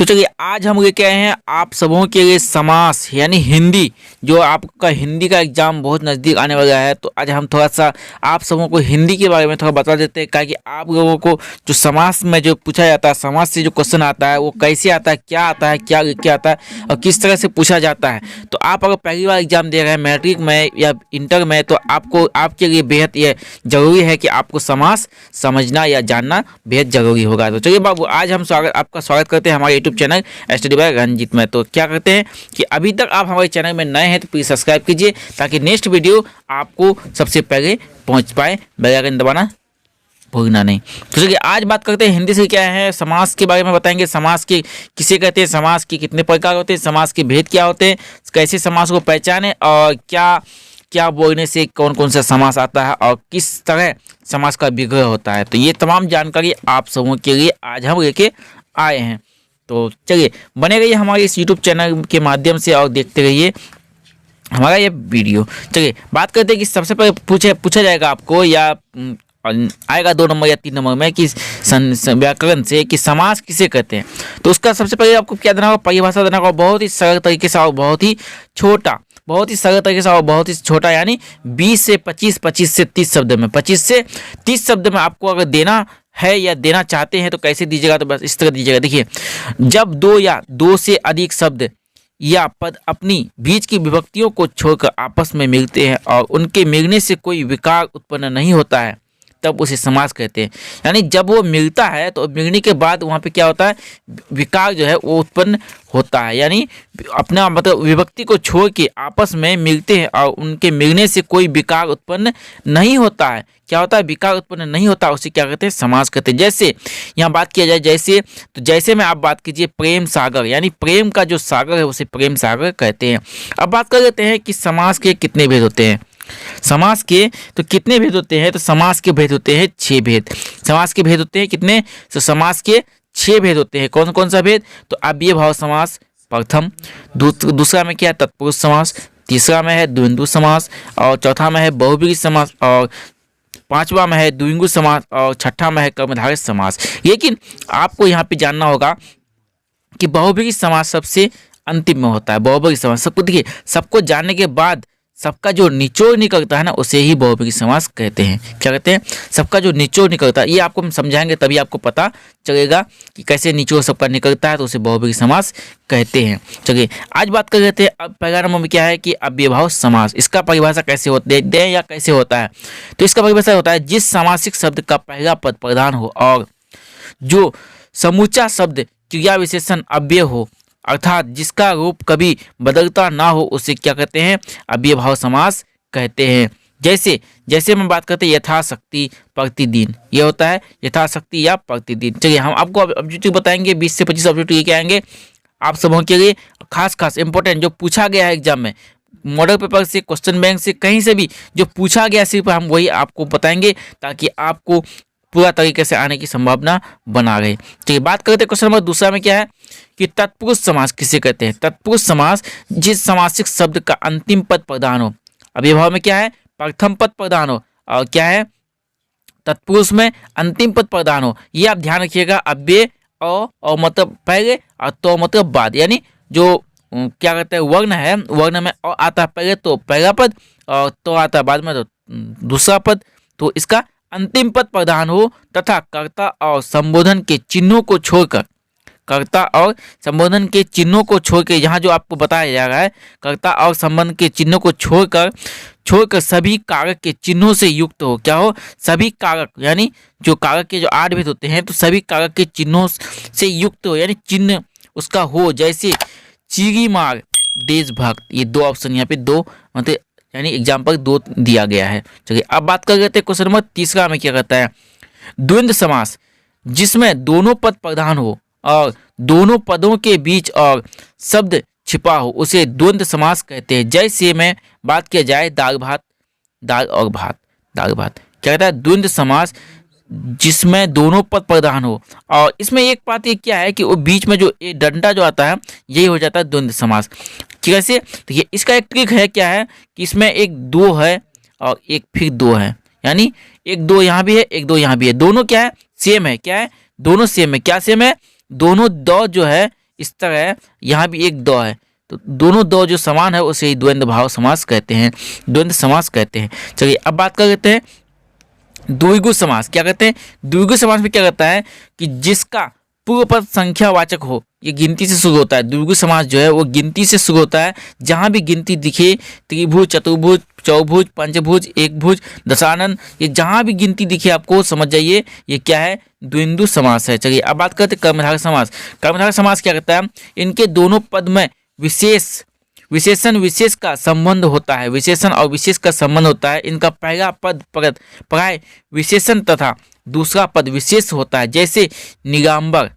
तो चलिए आज हम लेके आए हैं आप सबों के लिए समास यानी हिंदी। जो आपका हिंदी का एग्जाम बहुत नज़दीक आने वाला है, तो आज हम थोड़ा सा आप सबों को हिंदी के बारे में थोड़ा बता देते हैं, ताकि आप लोगों को जो समास में जो पूछा जाता है, समास से जो क्वेश्चन आता है वो कैसे आता है, क्या लिख के आता है और किस तरह से पूछा जाता है। तो आप अगर पहली बार एग्जाम दे रहे हैं मैट्रिक में या इंटर में, तो आपको आपके लिए बेहद ये जरूरी है कि आपको समास समझना या जानना बेहद जरूरी होगा। तो चलिए बाबू, आज हम आपका स्वागत करते हैं हमारे YouTube channel study by Ranjit में। तो क्या करते हैं कि अभी तक आप हमारे चैनल में नए हैं तो प्लीज़ सब्सक्राइब कीजिए, ताकि नेक्स्ट वीडियो आपको सबसे पहले पहुंच पाए। बेल आइकन दबाना भूलना नहीं। तो चलिए आज बात करते हैं हिंदी से क्या है, समास के बारे में बताएंगे। समास के किसे कहते हैं, समास के कितने प्रकार होते हैं, समास के भेद क्या होते हैं, कैसे समास को पहचाने और क्या बोलने से कौन कौन सा समास आता है और किस तरह समास का विग्रह होता है। तो ये तमाम जानकारी आप सबों के लिए आज हम लेके आए हैं। तो चलिए बने रहिए हमारे इस यूट्यूब चैनल के माध्यम से और देखते रहिए हमारा ये वीडियो। चलिए बात करते हैं कि सबसे पहले पूछा जाएगा आपको या आएगा 2 नंबर या 3 नंबर में कि व्याकरण से कि समास किसे कहते हैं। तो उसका सबसे पहले आपको क्या देना होगा, परिभाषा देना होगा, बहुत ही सरल तरीके से और बहुत ही सरल तरीके से और बहुत ही छोटा, यानी 20 से 25, 25 से 30 शब्द में, 25 से 30 शब्द में आपको अगर देना है या देना चाहते हैं तो कैसे दीजिएगा, तो बस इस तरह दीजिएगा। देखिए, जब 2 या 2 से अधिक शब्द या पद अपनी बीच की विभक्तियों को छोड़कर आपस में मिलते हैं और उनके मिलने से कोई विकार उत्पन्न नहीं होता है, तब उसे समास कहते हैं। यानी जब वो मिलता है तो मिलने के बाद वहाँ पे क्या होता है, विकार जो है वो उत्पन्न होता है। यानी अपना मतलब विभक्ति को छोड़ के आपस में मिलते हैं और उनके मिलने से कोई विकार उत्पन्न नहीं होता है। क्या होता है, विकार उत्पन्न नहीं होता, उसे क्या कहते हैं, समास कहते हैं। जैसे यहाँ बात किया जाए, जैसे में आप बात कीजिए प्रेम सागर, यानी प्रेम का जो सागर है उसे प्रेम सागर कहते हैं। अब बात कर लेते हैं कि समास के कितने भेद होते हैं। समास के तो कितने भेद होते हैं, तो समास के भेद होते हैं 6 भेद। समास के भेद होते हैं कितने, तो समास के 6 भेद होते हैं। कौन कौन सा भेद, तो अव्यय भाव समास प्रथम, दूसरा में क्या है, तत्पुरुष समास, तीसरा में है द्वंद्व समास, और चौथा में है बहुव्रीहि समास, और पांचवा में है द्विगु समास, और छठा में है कर्मधारय समास। लेकिन आपको यहाँ पे जानना होगा कि बहुव्रीहि समास सबसे अंतिम में होता है। बहुव्रीहि समास सबको देखिए, सबको जानने के बाद सबका जो निचोड़ निकलता है ना, उसे ही बहुव्रीहि समास कहते हैं। क्या कहते हैं, सबका जो निचोड़ निकलता है, ये आपको हम समझाएंगे तभी आपको पता चलेगा कि कैसे निचोड़ सबका निकलता है, तो उसे बहुव्रीहि समास कहते हैं। चलिए आज बात कर लेते हैं। अब पहला नंबर में क्या है कि अव्ययभाव समास। इसका परिभाषा कैसे होते हैं या कैसे होता है, तो इसका परिभाषा होता है जिस सामासिक शब्द का पहला पद प्रधान हो और जो समूचा शब्द क्रिया विशेषण अव्यय हो, अर्थात जिसका रूप कभी बदलता ना हो, उसे क्या कहते हैं, अव्ययभाव समास कहते हैं। जैसे हम बात करते हैं यथाशक्ति प्रतिदिन, ये होता है यथाशक्ति या प्रतिदिन। चलिए हम आपको ऑब्जेक्टिव बताएंगे, 20 से 25 ऑब्जेक्टिव लेके आएंगे आप सबों के लिए, खास इंपॉर्टेंट जो पूछा गया है एग्जाम में, मॉडल पेपर से, क्वेश्चन बैंक से, कहीं से भी जो पूछा गया सिर्फ हम वही आपको बताएंगे, ताकि आपको पूरा तरीके से आने की संभावना बना रहे। चलिए बात करते हैं क्वेश्चन नंबर दूसरा में क्या है कि तत्पुरुष समास किसे कहते हैं। तत्पुरुष समास जिस समासिक शब्द का अंतिम पद प्रधान हो, अव्ययभाव में क्या है, प्रथम पद प्रधान हो, और क्या है, तत्पुरुष में अंतिम पद प्रधान हो। ये आप ध्यान रखिएगा, अव्यय और मतलब पहले और तो मतलब बाद, यानी जो क्या कहते हैं वर्ण है, वर्ण में और आता है पहले तो पहला पद और तो आता है बाद में तो दूसरा पद, तो इसका अंतिम पद प्रधान हो तथा कर्ता और संबोधन के चिन्हों को छोड़कर, कर्ता और संबोधन के चिन्हों को छोड़कर, यहाँ जो आपको बताया जा रहा है, कर्ता और संबंध के चिन्हों को छोड़कर सभी कारक के चिन्हों से युक्त हो। क्या हो, सभी कारक, यानी जो कारक के जो 8 भेद होते हैं, तो सभी कारक के चिन्हों से युक्त हो, यानी चिन्ह उसका हो। जैसे चीरी मार, देशभक्त, ये 2 ऑप्शन यहाँ पे 2 मतलब यानी एग्जाम्पल 2 दिया गया है। चलिए अब बात कर लेते हैं क्वेश्चन नंबर तीसरा में क्या कहता है, द्वंद्व समास जिसमें दोनों पद प्रधान हो और दोनों पदों के बीच और शब्द छिपा हो, उसे द्वंद्व समास कहते हैं। जैसे में बात किया जाए दाल भात, दाल और भात, दाल भात, क्या कहता है, द्वंद्व समास जिसमें दोनों पद प्रधान हो। और इसमें एक बात ये क्या है कि वो बीच में जो एक डंडा जो आता है, यही हो जाता है द्वंद्व समास। कैसे, तो ये इसका एक ट्रिक है, क्या है कि इसमें एक 2 है और एक फिर 2 है, यानी एक 2 यहाँ भी है, एक 2 यहाँ भी है, दोनों क्या है, सेम है। क्या है, दोनों सेम है। क्या सेम है, दोनों दो जो है इस तरह यहाँ भी एक द है, तो दोनों द जो समान है उसे ही द्वंद्व भाव समास कहते हैं, द्वंद्व समास कहते हैं। चलिए अब बात कर लेते हैं द्विगु समास। क्या कहते हैं? द्विगु समास में क्या कहता है कि जिसका पूर्व पद संख्यावाचक हो, ये गिनती से शुरू होता है। द्विगु समास जो है वो गिनती से शुरू होता है। जहां भी गिनती दिखे, त्रिभुज, चतुर्भुज, चौभुज, पंचभुज, एकभुज, दशानन, ये जहां भी गिनती दिखे आपको समझ जाइए ये क्या है? द्विंदु समास है। चलिए अब बात करते हैं कर्मधारय समास। कर्मधारय समास क्या कहता है? इनके दोनों पद में विशेषण विशेष का संबंध होता है, विशेषण और विशेष का संबंध होता है। इनका पहला पद प्राय विशेषण तथा दूसरा पद विशेष होता है। जैसे निगाम्बर,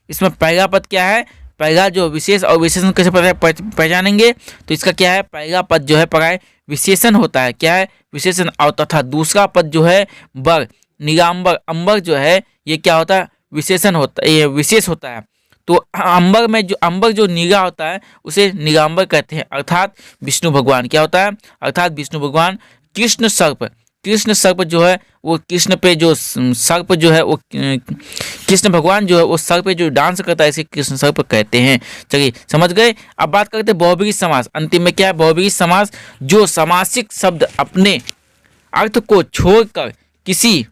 इसमें पहला पद क्या है? पहला जो विशेष और विशेषण कैसे पहचानेंगे? तो इसका क्या है? पहला पद जो है प्राय विशेषण होता है। क्या है? विशेषण। और तथा दूसरा पद जो है बर, निगाम्बर, अंबर जो है ये क्या होता है? विशेषण होता है, ये विशेष होता है। तो अंबर जो निगा होता है उसे निगाम्बर कहते हैं, अर्थात विष्णु भगवान। क्या होता है? अर्थात विष्णु भगवान। कृष्ण सर्प जो है वो कृष्ण पे जो सर्प जो है वो कृष्ण भगवान जो है वो सर्प पे जो डांस करता है इसे कृष्ण सर्प कहते हैं। चलिए समझ गए। अब बात करते हैं बहुव्रीहि समास। अंतिम में क्या है? बहुव्रीहि समास जो समासिक शब्द अपने अर्थ को छोड़कर किसी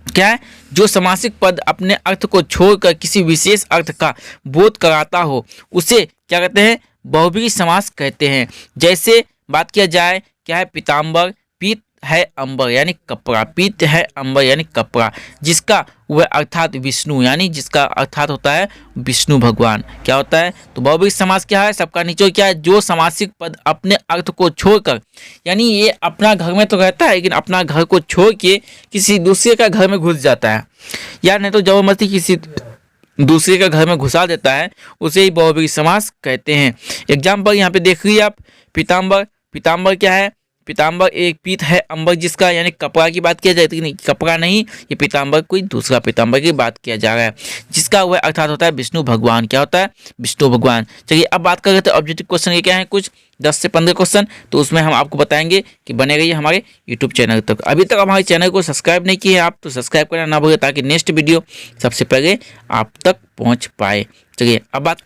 क्या है? जो समासिक पद अपने अर्थ को छोड़कर किसी विशेष अर्थ का बोध कराता हो उसे क्या कहते हैं? बहुव्रीहि समास कहते हैं। जैसे बात किया जाए क्या है? पीताम्बर, पीत है अंबर यानी कपड़ा, पीत है अंबर यानी कपड़ा, जिसका वह अर्थात विष्णु, यानी जिसका अर्थात होता है विष्णु भगवान। क्या होता है? तो बहुव्रीहि समास क्या है? सबका निचोड़ क्या है? जो समासिक पद अपने अर्थ को छोड़कर, यानी ये अपना घर में तो रहता है लेकिन अपना घर को छोड़ के किसी दूसरे का घर में घुस जाता है, या नहीं तो जबरदस्ती किसी दूसरे का घर में घुसा देता है, उसे ही बहुव्रीहि समास कहते हैं। एग्जाम्पल यहाँ पे देख लीजिए आप। पीताम्बर क्या है? पीताम्बर एक पीत है अंबर जिसका, यानी कपड़ा की बात किया जाए तो नहीं, कपड़ा नहीं, ये पीताम्बर कोई दूसरा पीताम्बर की बात किया जा रहा है, जिसका वह अर्थात होता है विष्णु भगवान। क्या होता है? विष्णु भगवान। चलिए अब बात कर रहे थे ऑब्जेक्टिव क्वेश्चन ये क्या है, कुछ 10 से 15 क्वेश्चन, तो उसमें हम आपको बताएंगे कि बने रहिए हमारे यूट्यूब चैनल तक। अभी तक हमारे चैनल को सब्सक्राइब नहीं किए आप तो सब्सक्राइब करना ना भूलें ताकि नेक्स्ट वीडियो सबसे पहले आप तक पहुँच पाए। चलिए अब बात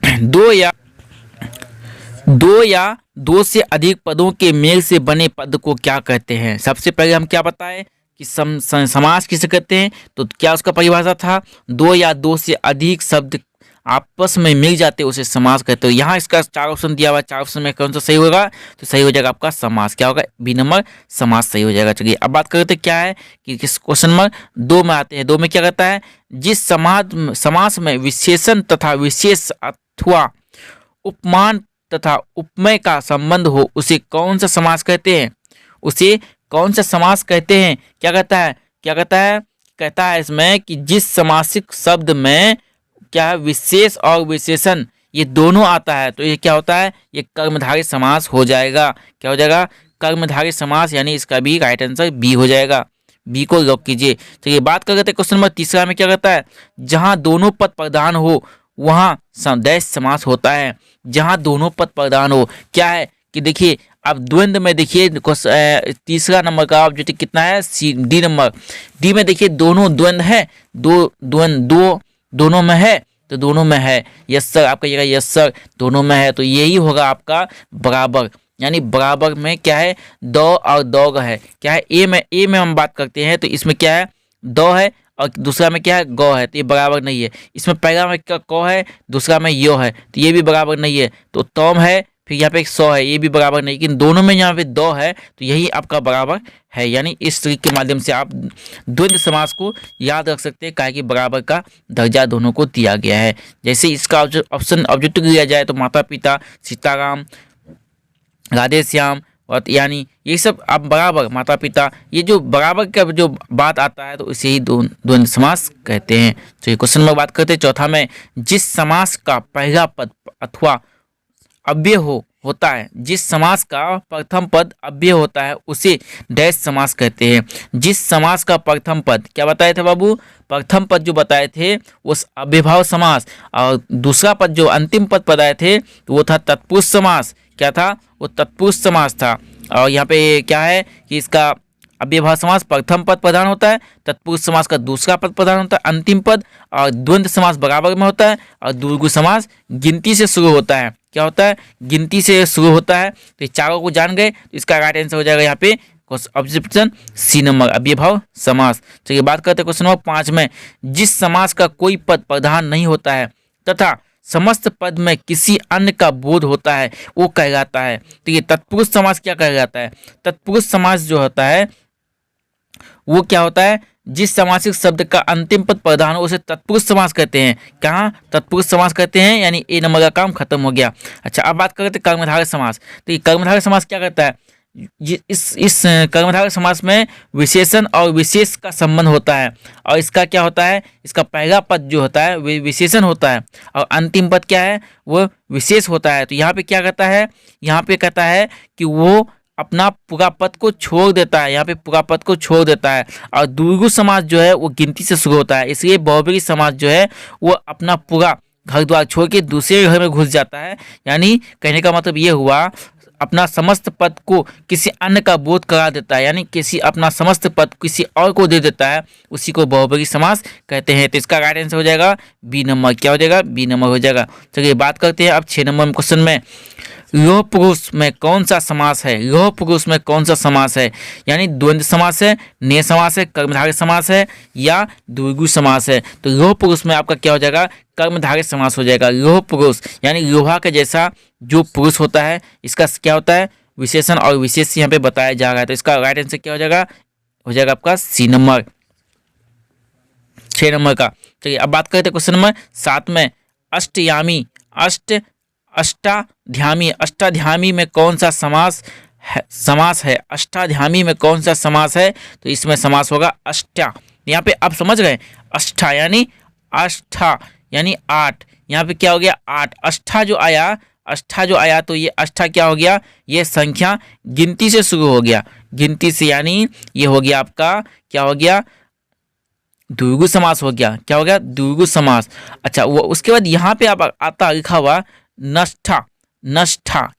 दो या दो से अधिक पदों के मेल से बने पद को क्या कहते हैं? सबसे पहले हम क्या बताएं कि समास किसे कहते हैं, तो क्या उसका परिभाषा था? दो या दो से अधिक शब्द आपस में मिल जाते उसे समास कहते हो। यहाँ इसका 4 ऑप्शन दिया हुआ है, 4 ऑप्शन में कौन सा सही होगा? तो सही हो जाएगा आपका समास। क्या होगा? बी नंबर समास सही हो जाएगा। चलिए अब बात करते हैं क्या है कि किस क्वेश्चन नंबर 2 में आते हैं। 2 में क्या कहता है? जिस समास में विशेषण तथा विशेष अथवा उपमान तथा उपमेय का संबंध हो उसे कौन सा समास कहते हैं? उसे कौन सा समास कहते हैं? क्या कहता है? कहता है इसमें कि जिस समासिक शब्द में क्या है? विशेष और विशेषण ये दोनों आता है तो ये क्या होता है? ये कर्मधारय समास हो जाएगा। क्या हो जाएगा? कर्मधारय समास, यानी इसका भी राइट आंसर बी हो जाएगा। बी को लॉक कीजिए। चलिए बात कर लेते हैं क्वेश्चन नंबर 3 में। क्या कहता है? जहां दोनों पद प्रधान हो वहां डैश समास होता है। जहां दोनों पद प्रधान हो, क्या है कि देखिए अब द्वंद्व में देखिए तीसरा नंबर का ऑब्जेक्टिव कितना है? D number. डी में देखिए दोनों द्वंद्व है, दोनों में है तो दोनों में है। यस सर, आप कहिएगा यस सर, दोनों में है तो यही होगा आपका बराबर, यानी बराबर में क्या है? दो और दो है। क्या है? ए में हम बात करते हैं तो इसमें क्या है? दो है और दूसरा में क्या है? गौ है, तो ये बराबर नहीं है। इसमें पहला में क्या कौ है, दूसरा में यो है, तो ये भी बराबर नहीं है। तो तोम है, फिर यहाँ पे एक 100 है, ये भी बराबर नहीं, लेकिन दोनों में यहाँ पे 2 है तो यही आपका बराबर है। यानी इस ट्रिक के माध्यम से आप द्वंद्व समास को याद रख सकते हैं, काहे कि बराबर का दर्जा दोनों को दिया गया है। जैसे इसका ऑप्शन ऑब्जेक्टिव लिया जाए तो माता पिता, सीताराम, राधे श्याम, और यानी ये सब आप बराबर, माता पिता, ये जो बराबर का जो बात आता है तो इसे ही द्वंद्व समास कहते हैं। तो ये क्वेश्चन में बात करते हैं चौथा में, जिस समास का पहला पद अथवा अव्यय होता है, जिस समास का प्रथम पद अव्यय होता है उसे डैश समास कहते हैं। जिस समास का प्रथम पद क्या बताए थे बाबू? प्रथम पद जो बताए थे वो अव्ययभाव समास, और दूसरा पद जो अंतिम पद बताए थे तो वो था तत्पुरुष समास। क्या था? वो तत्पुरुष समास था। और यहाँ पे क्या है कि इसका अव्ययभाव समास प्रथम पद प्रधान होता है, तत्पुरुष समास का दूसरा पद प्रधान होता है, अंतिम पद, और द्वंद्व समास बराबर में होता है, और द्विगु समास गिनती से शुरू होता है। क्या होता है? गिनती से शुरू होता है। तो ये चारों को जान गए, तो इसका राइट आंसर हो जाएगा यहाँ पे ऑप्शन सी नंबर, अव्ययभाव समास। चलिए बात करते हैं क्वेश्चन नंबर 5 में, जिस समास का कोई पद प्रधान नहीं होता है तथा समस्त पद में किसी अन्य का बोध होता है वो कहलाता है। तो ये तत्पुरुष समास क्या कहलाता है? तत्पुरुष समास जो होता है वो क्या होता है? जिस समासिक शब्द का अंतिम पद प्रधान हो उसे तत्पुरुष समास कहते हैं। कहाँ तत्पुरुष समास कहते हैं? यानी ए नंबर का काम खत्म हो गया। अच्छा, अब बात करते हैं कर्मधारय समास। तो ये कर्मधारय समास क्या करता है? इस कर्मधारय समास में विशेषण और विशेष का संबंध होता है, और इसका क्या होता है? इसका पहला पद जो होता है वो विशेषण होता है और अंतिम पद क्या है? वो विशेष होता है। तो यहाँ पे क्या कहता है? यहाँ पे कहता है कि वो अपना पूरा पद को छोड़ देता है, यहाँ पे पूरा पद को छोड़ देता है। और द्विगु समास जो है वो गिनती से शुरू होता है, इसलिए बहुब्रीहि समास जो है वो अपना पूरा घर द्वार छोड़ के दूसरे घर में घुस जाता है। यानी कहने का मतलब ये हुआ अपना समस्त पद को किसी अन्य का बोध करा देता है, यानी किसी अपना समस्त पद किसी और को दे देता है, उसी को बहुब्रीहि समास कहते हैं। तो इसका राइट आंसर हो जाएगा बी नंबर। क्या हो जाएगा? बी नंबर हो जाएगा। चलिए बात करते हैं अब 6 नंबर क्वेश्चन में, लोह पुरुष में कौन सा समास है? लोह पुरुष में कौन सा समास है? यानी द्वंद्व समास है, नेय समास है, कर्मधारय समास है, या द्विगु समास है? तो लोह पुरुष में आपका क्या हो जाएगा? कर्मधारय समास हो जाएगा। लोह पुरुष यानी लोहा के जैसा जो पुरुष होता है, इसका क्या होता है? विशेषण और विशेष यहाँ पे बताया जा रहा है। तो इसका राइट आंसर क्या हो जाएगा? हो जाएगा आपका सी नंबर, 6 नंबर का। चलिए अब बात करते हैं क्वेश्चन नंबर 7 में, अष्टयामी अष्टाध्यायी अष्टाध्यायी में कौन सा समास है? अष्टाध्यायी में कौन सा समास है? तो इसमें समास होगा अष्टा। यहाँ पे आप समझ गए, अष्टा यानी 8, यहाँ पे क्या हो गया? 8। अष्टा जो आया तो ये अष्टा क्या हो गया? ये संख्या गिनती से शुरू हो गया, गिनती से, यानी ये हो गया आपका क्या हो गया? द्विगु समास हो गया। क्या हो गया? द्विगु समास। अच्छा, वो उसके बाद यहाँ पे आप आता लिखा हुआ नष्ठा,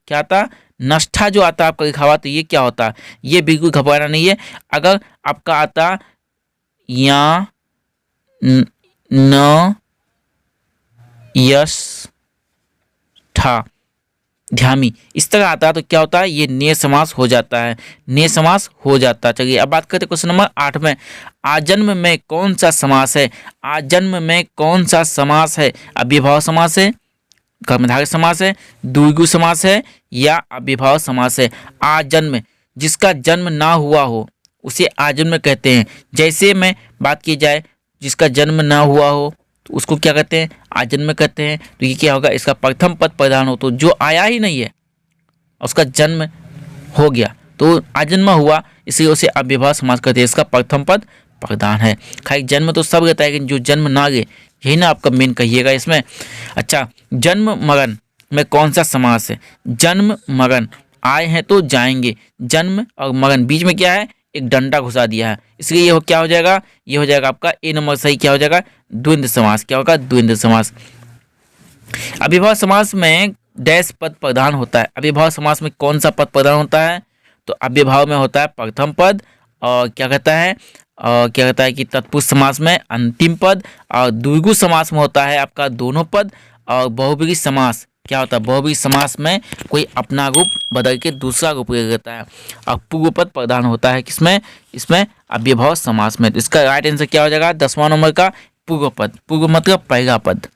क्या आता? नष्ठा जो आता आपका लिखा हुआ, तो ये क्या होता? ये बिल्कुल घबराना नहीं है। अगर आपका आता या न यश ठा ध्यामी इस तरह आता है तो क्या होता है? ये नेय समास हो जाता है, नेय समास हो जाता है। चलिए अब बात करते हैं क्वेश्चन नंबर 8 में, आजन्म में कौन सा समास है? आजन्म में कौन सा समास है? अव्ययभाव समास है, कर्मधारय समास है, द्विगु समास है, या अव्ययभाव समास है? आजन्म, जिसका जन्म ना हुआ हो उसे आजन्म कहते हैं। जैसे में बात की जाए, जिसका जन्म ना हुआ हो तो उसको क्या कहते हैं? आजन्म कहते हैं। तो ये क्या होगा? इसका प्रथम पद प्रधान हो, तो जो आया ही नहीं है उसका जन्म हो गया तो आजन्म हुआ, इसलिए उसे अव्ययभाव समास कहते हैं। इसका प्रथम पद प्रधान है। खाली जन्म तो सब रहता है, लेकिन जो जन्म ना गए, यही ना आपका मेन कहिएगा इसमें। अच्छा, जन्म मरण में कौन सा समास है? जन्म मरण, आए हैं तो जाएंगे, जन्म और मरण बीच में क्या है? एक डंडा घुसा दिया है, इसलिए ये क्या हो जाएगा? ये हो जाएगा आपका ए नंबर सही। क्या हो जाएगा? द्वंद्व समास। क्या होगा? द्वंद्व समास। अव्ययभाव समास में डैश पद प्रधान होता है। अव्ययभाव समास में कौन सा पद प्रधान होता है? तो अव्ययभाव में होता है प्रथम पद, और क्या कहता है कि तत्पुरुष समास में अंतिम पद, और द्विगु समास में होता है आपका दोनों पद, और बहुब्रीहि समास क्या होता है? बहुब्रीहि समास में कोई अपना रूप बदल के दूसरा रूप ले लेता है, और पूर्व पद प्रधान होता है किसमें? इसमें अव्ययभाव समास में। तो इसका राइट आंसर क्या हो जाएगा? 10वां नंबर का पूर्व पद। पूर्व मतलब पहला पद।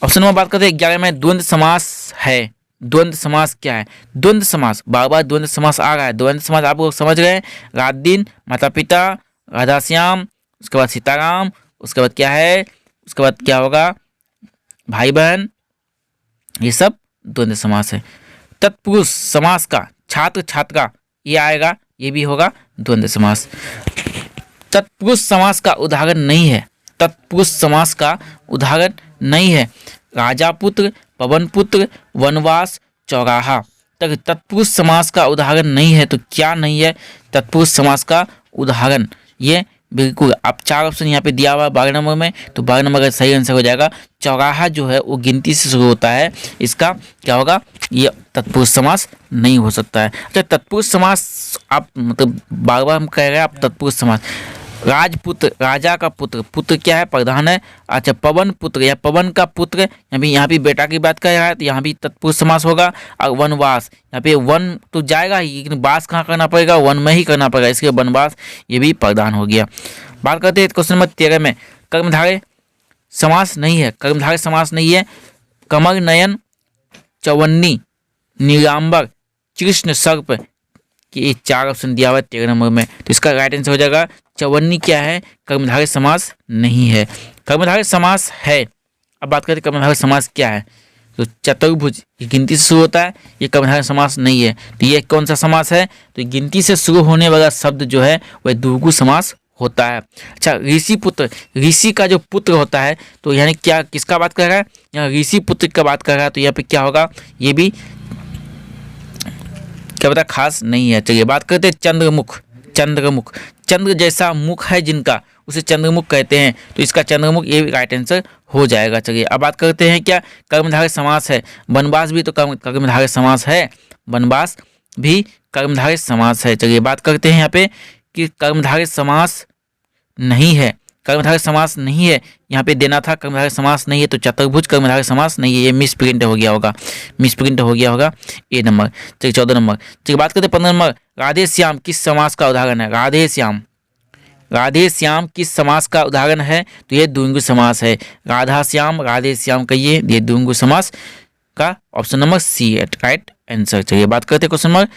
ऑप्शन नंबर बात करते हैं 11 में, द्वंद्व समास है। द्वंद्व समास क्या है? द्वंद्व समास, बार बार द्वंद्व समास आ रहा है। द्वंद्व समास आप लोग समझ गए, रात दिन, माता पिता, राधा श्याम, उसके बाद सीताराम, उसके बाद क्या है? उसके बाद क्या होगा? भाई बहन, ये सब द्वंद्व समास है। तत्पुरुष समास का छात्र छात्रा ये आएगा, ये भी होगा द्वंद्व समास। तत्पुरुष समास का उदाहरण नहीं है, तत्पुरुष समास का उदाहरण नहीं है। राजा पुत्र, पवन पुत्र, वनवास, चौराहा तक तत्पुरुष समास का उदाहरण नहीं है। तो क्या नहीं है तत्पुरुष समास का उदाहरण? ये बिल्कुल, आप 4 ऑप्शन यहाँ पे दिया हुआ है 12 नंबर में, तो 12 नंबर का सही आंसर हो जाएगा चौराहा जो है वो गिनती से शुरू होता है। इसका क्या होगा, ये तत्पुरुष समास नहीं हो सकता है। अच्छा, तत्पुरुष समास आप मतलब बार बार हम कह रहे हैं आप तत्पुरुष समास। राजपुत्र, राजा का पुत्र, पुत्र क्या है, प्रधान है। अच्छा, पवन पुत्र या पवन का पुत्र, यहाँ भी बेटा की बात कर रहा है तो यहाँ भी तत्पुरुष समास होगा। और वनवास, यहाँ पे वन तो जाएगा ही, लेकिन वास कहाँ करना पड़ेगा, वन में ही करना पड़ेगा, इसके वनवास ये भी प्रधान हो गया। बात करते हैं क्वेश्चन नंबर 13 में, कर्मधारय समास नहीं है, कर्मधारय समास नहीं है। कमल नयन, चवन्नी, नीलांबर, कृष्ण सर्प, कि ये 4 ऑप्शन दिया हुआ है 13 नंबर में, तो इसका राइट आंसर हो जाएगा चवन्नी क्या है, कर्मधारय समास नहीं है। कर्मधारय समास है। अब बात करते हैं कर्मधारय समास क्या है, तो चतुर्भुज ये गिनती से शुरू होता है, ये कर्मधारय समास नहीं है। तो ये कौन सा समास है, तो गिनती से शुरू होने वाला शब्द जो है वह द्विगु समास होता है। अच्छा, ऋषि पुत्र, ऋषि का जो पुत्र होता है, तो यानी क्या किसका बात कर रहा है, यहाँ ऋषि पुत्र का बात कर रहा है, तो यहाँ पे क्या होगा, ये भी क्या पता खास नहीं है। चलिए बात करते हैं चंद्रमुख, चंद्रमुख, चंद्र जैसा मुख है जिनका उसे चंद्रमुख कहते हैं, तो इसका चंद्रमुख ये राइट आंसर हो जाएगा। चलिए अब बात करते हैं क्या कर्मधारय समास है, वनवास भी तो कर्मधारय समास है, वनवास भी कर्मधारय समास है। चलिए बात करते हैं यहाँ पे कि कर्मधारय समास नहीं है, कर्मधारय समास नहीं है, यहाँ पे देना था कर्मधारय समास नहीं है, तो चतुर्भुज कर्मधारय समास नहीं है, ये मिस प्रिंट हो गया होगा, मिस प्रिंट हो गया होगा ए नंबर। चलिए 14 नंबर, चलिए बात करते हैं 15 नंबर, राधे श्याम किस समास का उदाहरण है, राधे श्याम, राधे श्याम किस समास का उदाहरण है, तो ये द्विगु समास है। राधा श्याम, राधे श्याम कहिए, ये द्विगु समास का ऑप्शन नंबर सी है राइट आंसर। चलिए बात करते हैं क्वेश्चन नंबर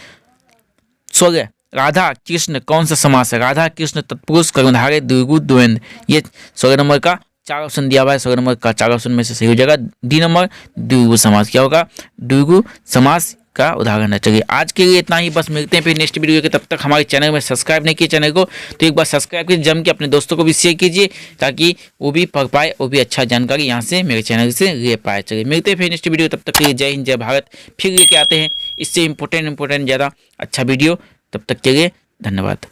16, राधा कृष्ण कौन सा समास है, राधा कृष्ण तत्पुरुष कर्मधारय द्विगु द्वंद्व, ये 16 नंबर का 4 ऑप्शन दिया हुआ है, 16 नंबर का 4 ऑप्शन में से सही हो जाएगा डी नंबर, द्विगु समास क्या होगा, द्विगु समास का उदाहरण है। चलिए आज के लिए इतना ही, बस मिलते हैं फिर नेक्स्ट वीडियो के, तब तक हमारे चैनल में सब्सक्राइब नहीं किए चैनल को तो एक बार सब्सक्राइब कीजिए, जम के अपने दोस्तों को भी शेयर कीजिए ताकि वो भी पढ़ पाए, वो भी अच्छा जानकारी यहाँ से मेरे चैनल से ले पाए। चलिए मिलते हैं फिर नेक्स्ट वीडियो, तब तक के लिए जय हिंद जय भारत, फिर लेके आते हैं इससे इंपॉर्टेंट ज़्यादा अच्छा वीडियो, तब तक के लिए धन्यवाद।